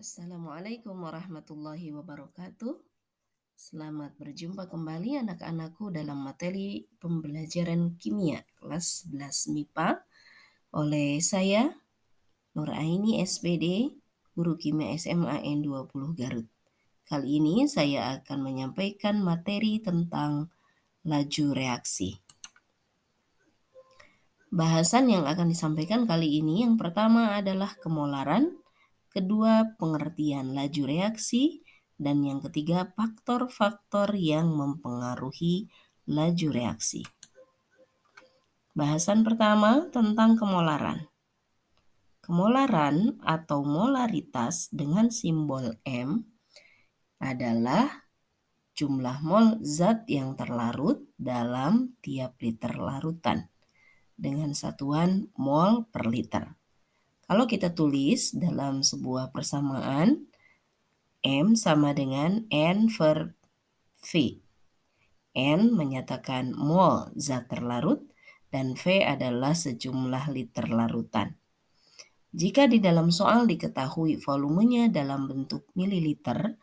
Assalamualaikum warahmatullahi wabarakatuh. Selamat berjumpa kembali anak-anakku dalam materi pembelajaran kimia kelas 11 MIPA oleh saya Nuraini SPD, Guru Kimia SMA N20 Garut. Kali ini saya akan menyampaikan materi tentang laju reaksi. Bahasan yang akan disampaikan kali ini yang pertama adalah kemolaran, kedua pengertian laju reaksi, dan yang ketiga faktor-faktor yang mempengaruhi laju reaksi. Bahasan pertama tentang kemolaran. Kemolaran atau molaritas dengan simbol M adalah jumlah mol zat yang terlarut dalam tiap liter larutan dengan satuan mol per liter. Kalau kita tulis dalam sebuah persamaan, M sama dengan N per V. N menyatakan mol zat terlarut dan V adalah sejumlah liter larutan. Jika di dalam soal diketahui volumenya dalam bentuk mililiter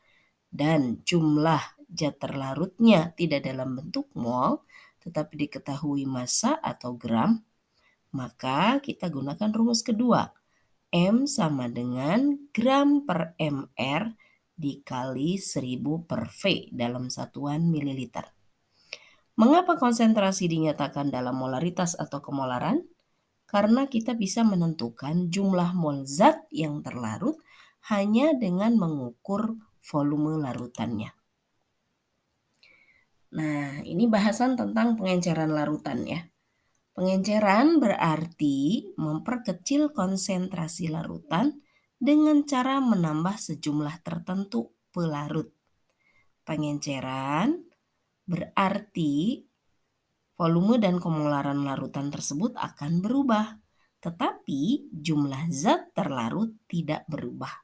dan jumlah zat terlarutnya tidak dalam bentuk mol, tetapi diketahui massa atau gram, maka kita gunakan rumus kedua. M sama dengan gram per mR dikali 1000 per V dalam satuan mililiter. Mengapa konsentrasi dinyatakan dalam molaritas atau kemolaran? Karena kita bisa menentukan jumlah mol zat yang terlarut hanya dengan mengukur volume larutannya. Nah, ini bahasan tentang pengenceran larutan ya. Pengenceran berarti memperkecil konsentrasi larutan dengan cara menambah sejumlah tertentu pelarut. Pengenceran berarti volume dan kemolaran larutan tersebut akan berubah, tetapi jumlah zat terlarut tidak berubah.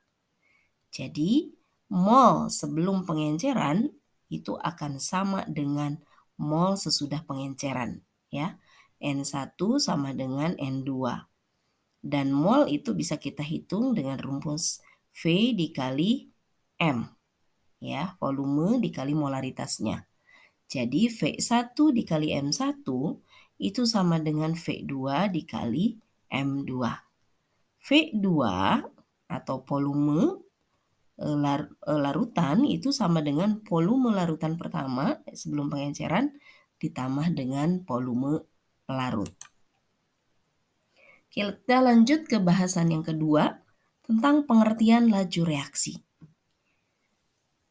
Jadi, mol sebelum pengenceran itu akan sama dengan mol sesudah pengenceran, ya. N1 sama dengan N2. Dan mol itu bisa kita hitung dengan rumus V dikali M, ya, volume dikali molaritasnya. Jadi V1 dikali M1 itu sama dengan V2 dikali M2. V2 atau volume larutan itu sama dengan volume larutan pertama sebelum pengenceran ditambah dengan volume pelarut. Kita lanjut ke bahasan yang kedua tentang pengertian laju reaksi.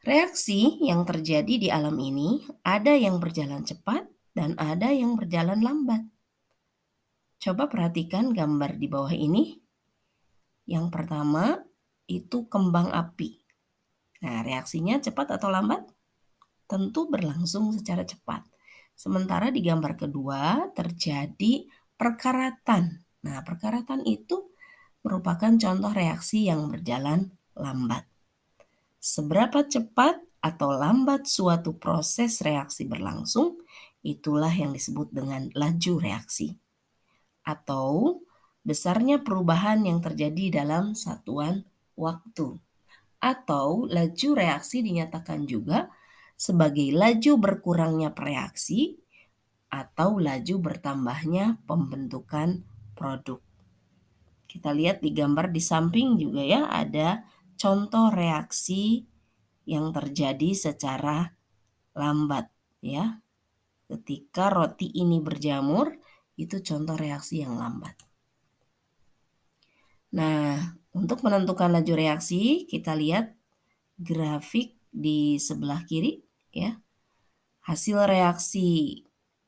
Reaksi yang terjadi di alam ini ada yang berjalan cepat dan ada yang berjalan lambat. Coba perhatikan gambar di bawah ini. Yang pertama itu kembang api. Nah, reaksinya cepat atau lambat? Tentu berlangsung secara cepat. Sementara di gambar kedua terjadi perkaratan. Nah, perkaratan itu merupakan contoh reaksi yang berjalan lambat. Seberapa cepat atau lambat suatu proses reaksi berlangsung, itulah yang disebut dengan laju reaksi. Atau besarnya perubahan yang terjadi dalam satuan waktu. Atau laju reaksi dinyatakan juga sebagai laju berkurangnya reaksi atau laju bertambahnya pembentukan produk. Kita lihat di gambar di samping juga ya, ada contoh reaksi yang terjadi secara lambat ya. Ketika roti ini berjamur, itu contoh reaksi yang lambat. Nah, untuk menentukan laju reaksi, kita lihat grafik di sebelah kiri ya. Hasil reaksi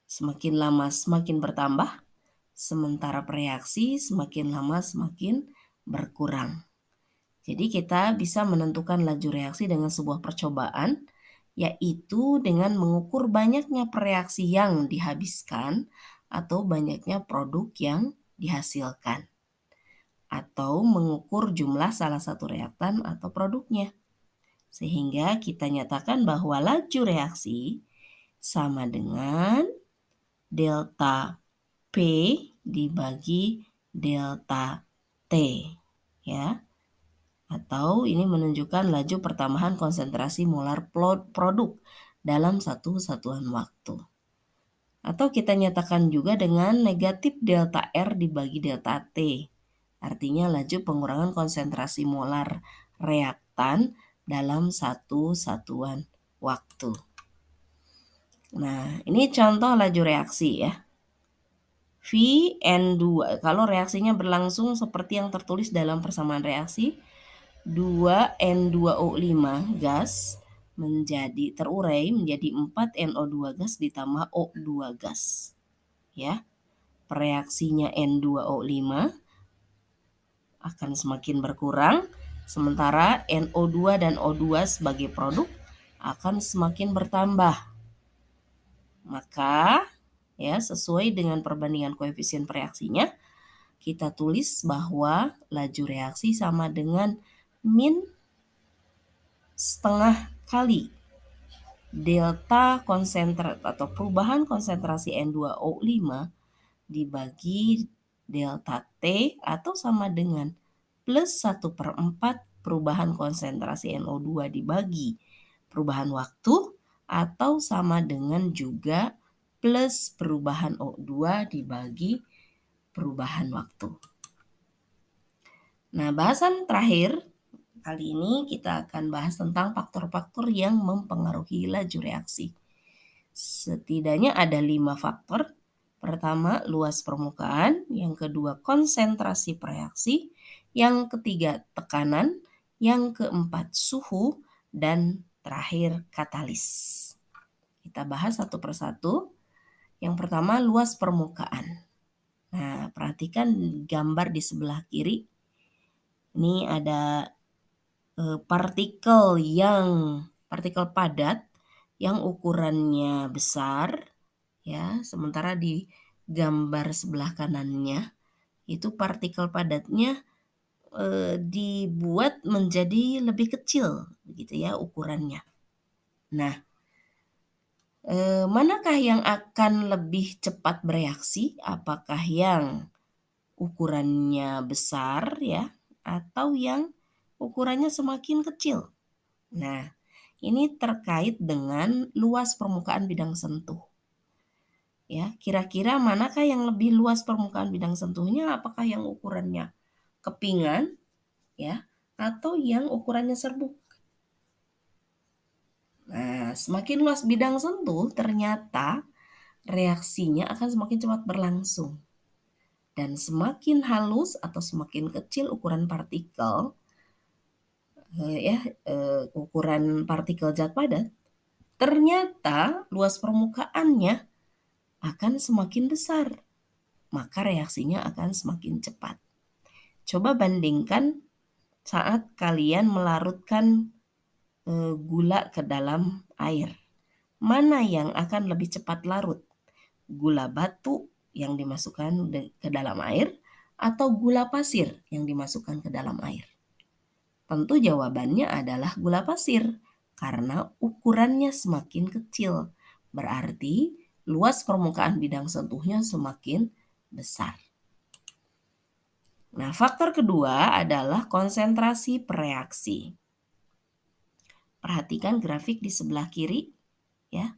semakin lama semakin bertambah, sementara reaksi semakin lama semakin berkurang. Jadi kita bisa menentukan laju reaksi dengan sebuah percobaan, yaitu dengan mengukur banyaknya reaksi yang dihabiskan atau banyaknya produk yang dihasilkan, atau mengukur jumlah salah satu reaktan atau produknya. Sehingga kita nyatakan bahwa laju reaksi sama dengan delta P dibagi delta T, ya. Atau ini menunjukkan laju pertambahan konsentrasi molar produk dalam satu satuan waktu. Atau kita nyatakan juga dengan negatif delta R dibagi delta T. Artinya laju pengurangan konsentrasi molar reaktan dalam satu satuan waktu. Nah, ini contoh laju reaksi ya. Vn2, kalau reaksinya berlangsung seperti yang tertulis dalam persamaan reaksi, 2N2O5 gas menjadi terurai menjadi 4NO2 gas ditambah O2 gas. Ya. Reaksinya N2O5 akan semakin berkurang, sementara NO2 dan O2 sebagai produk akan semakin bertambah. Maka ya sesuai dengan perbandingan koefisien reaksinya, kita tulis bahwa laju reaksi sama dengan min setengah kali delta konsentrat atau perubahan konsentrasi N2O5 dibagi delta T atau sama dengan plus 1/4 perubahan konsentrasi NO2 dibagi perubahan waktu atau sama dengan juga plus perubahan O2 dibagi perubahan waktu. Nah, bahasan terakhir kali ini kita akan bahas tentang faktor-faktor yang mempengaruhi laju reaksi. Setidaknya ada 5 faktor. Pertama, luas permukaan. Yang kedua, konsentrasi reaksi. Yang ketiga, tekanan. Yang keempat, suhu. Dan terakhir, katalis. Kita bahas satu persatu. Yang pertama, luas permukaan. Nah, perhatikan gambar di sebelah kiri. Ini ada partikel padat yang ukurannya besar ya, sementara di gambar sebelah kanannya itu partikel padatnya dibuat menjadi lebih kecil begitu ya ukurannya. Nah, manakah yang akan lebih cepat bereaksi? Apakah yang ukurannya besar ya atau yang ukurannya semakin kecil? Nah, ini terkait dengan luas permukaan bidang sentuh. Ya, kira-kira manakah yang lebih luas permukaan bidang sentuhnya? Apakah yang ukurannya kepingan ya atau yang ukurannya serbuk? Nah, semakin luas bidang sentuh ternyata reaksinya akan semakin cepat berlangsung. Dan semakin halus atau semakin kecil ukuran partikel ukuran partikel zat padat, ternyata luas permukaannya akan semakin besar. Maka reaksinya akan semakin cepat. Coba bandingkan saat kalian melarutkan gula ke dalam air. Mana yang akan lebih cepat larut? Gula batu yang dimasukkan ke dalam air atau gula pasir yang dimasukkan ke dalam air? Tentu jawabannya adalah gula pasir karena ukurannya semakin kecil. Berarti luas permukaan bidang sentuhnya semakin besar. Nah, faktor kedua adalah konsentrasi reaksi. Perhatikan grafik di sebelah kiri ya.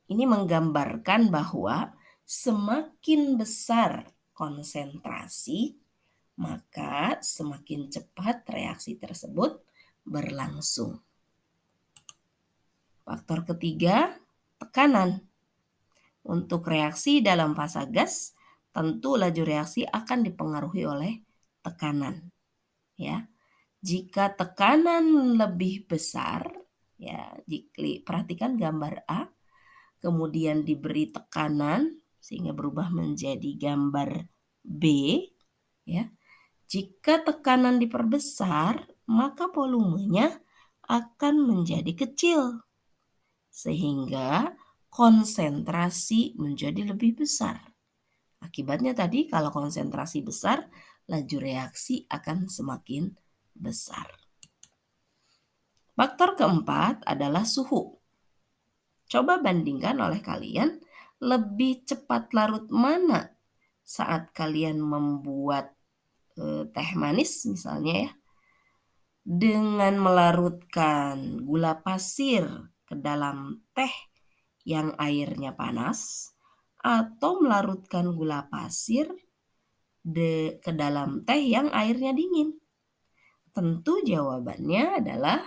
Ini menggambarkan bahwa semakin besar konsentrasi, maka semakin cepat reaksi tersebut berlangsung. Faktor ketiga, tekanan. Untuk reaksi dalam fasa gas, tentu laju reaksi akan dipengaruhi oleh tekanan. Ya. Jika tekanan lebih besar, ya, perhatikan gambar A, kemudian diberi tekanan sehingga berubah menjadi gambar B, ya. Jika tekanan diperbesar, maka volumenya akan menjadi kecil sehingga konsentrasi menjadi lebih besar. Akibatnya tadi kalau konsentrasi besar, laju reaksi akan semakin besar. Faktor keempat adalah suhu. Coba bandingkan oleh kalian, lebih cepat larut mana saat kalian membuat teh manis misalnya ya, dengan melarutkan gula pasir ke dalam teh yang airnya panas atau melarutkan gula pasir ke dalam teh yang airnya dingin? Tentu jawabannya adalah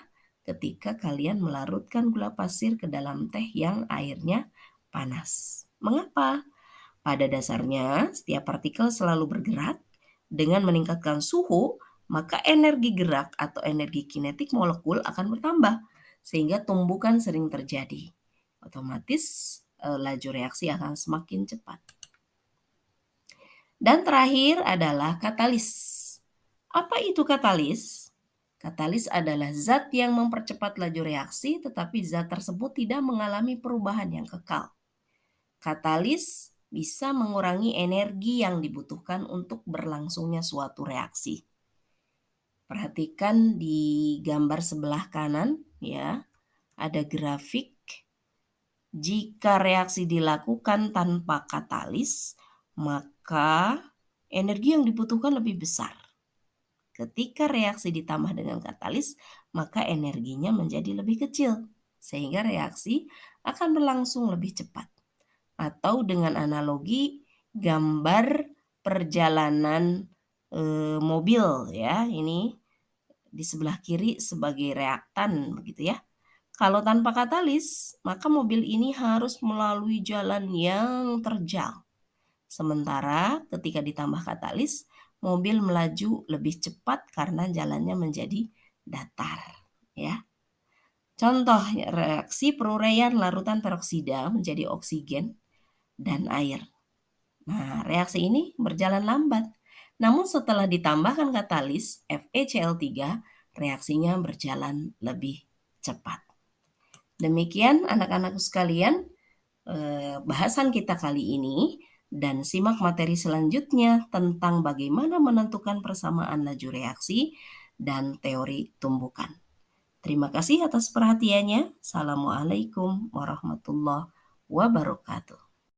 ketika kalian melarutkan gula pasir ke dalam teh yang airnya panas. Mengapa? Pada dasarnya, setiap partikel selalu bergerak. Dengan meningkatkan suhu, maka energi gerak atau energi kinetik molekul akan bertambah, sehingga tumbukan sering terjadi. Otomatis laju reaksi akan semakin cepat. Dan terakhir adalah katalis. Apa itu katalis? Katalis adalah zat yang mempercepat laju reaksi, tetapi zat tersebut tidak mengalami perubahan yang kekal. Katalis bisa mengurangi energi yang dibutuhkan untuk berlangsungnya suatu reaksi. Perhatikan di gambar sebelah kanan ya, ada grafik. Jika reaksi dilakukan tanpa katalis, maka energi yang dibutuhkan lebih besar. Ketika reaksi ditambah dengan katalis, maka energinya menjadi lebih kecil, sehingga reaksi akan berlangsung lebih cepat. Atau dengan analogi gambar perjalanan mobil ya, ini di sebelah kiri sebagai reaktan begitu ya. Kalau tanpa katalis, maka mobil ini harus melalui jalan yang terjal. Sementara ketika ditambah katalis, mobil melaju lebih cepat karena jalannya menjadi datar ya. Contoh reaksi peruraian larutan peroksida menjadi oksigen dan air. Nah, reaksi ini berjalan lambat. Namun setelah ditambahkan katalis FeCl3, reaksinya berjalan lebih cepat. Demikian anak-anakku sekalian, bahasan kita kali ini, dan simak materi selanjutnya tentang bagaimana menentukan persamaan laju reaksi dan teori tumbukan. Terima kasih atas perhatiannya. Assalamualaikum warahmatullahi wabarakatuh.